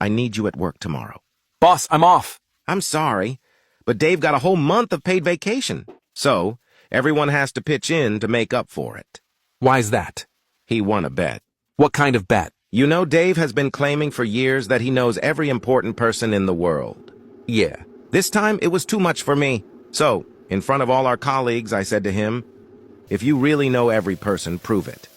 I need you at work tomorrow. Boss, I'm off. I'm sorry, but Dave got a whole month of paid vacation. So, everyone has to pitch in to make up for it. Why's that? He won a bet. What kind of bet? You know, Dave has been claiming for years that he knows every important person in the world. Yeah. This time, it was too much for me. So, in front of all our colleagues, I said to him, if you really know every person, prove it.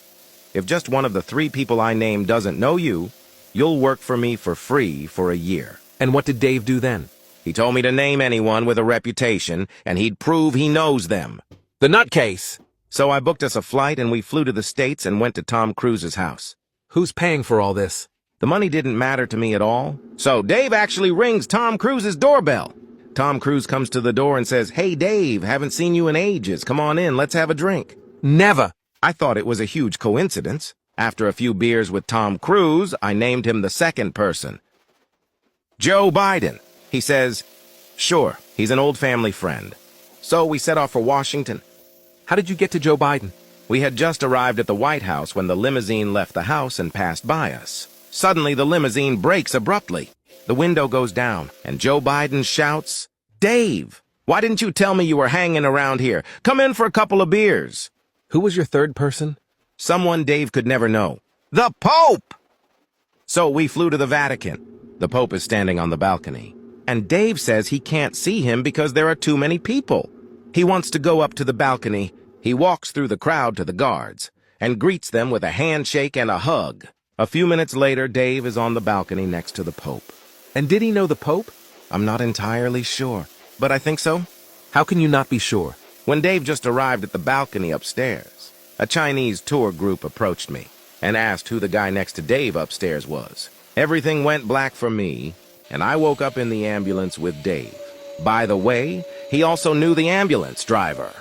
If just one of the 3 people I named doesn't know you, you'll work for me for free for a year. And what did Dave do then? He told me to name anyone with a reputation, and he'd prove he knows them. The nutcase. So I booked us a flight, and we flew to the States and went to Tom Cruise's house. Who's paying for all this? The money didn't matter to me at all. So Dave actually rings Tom Cruise's doorbell. Tom Cruise comes to the door and says, "Hey, Dave, haven't seen you in ages. Come on in, let's have a drink." Never. I thought it was a huge coincidence. After a few beers with Tom Cruise, I named him the second person. Joe Biden. He says, sure, he's an old family friend. So we set off for Washington. How did you get to Joe Biden? We had just arrived at the White House when the limousine left the house and passed by us. Suddenly, the limousine brakes abruptly. The window goes down, and Joe Biden shouts, "Dave, why didn't you tell me you were hanging around here? Come in for a couple of beers." Who was your third person? Someone Dave could never know. The Pope! So we flew to the Vatican. The Pope is standing on the balcony. And Dave says he can't see him because there are too many people. He wants to go up to the balcony. He walks through the crowd to the guards and greets them with a handshake and a hug. A few minutes later, Dave is on the balcony next to the Pope. And did he know the Pope? I'm not entirely sure, but I think so. How can you not be sure? When Dave just arrived at the balcony upstairs, a Chinese tour group approached me and asked who the guy next to Dave upstairs was. Everything went black for me, and I woke up in the ambulance with Dave. By the way, he also knew the ambulance driver.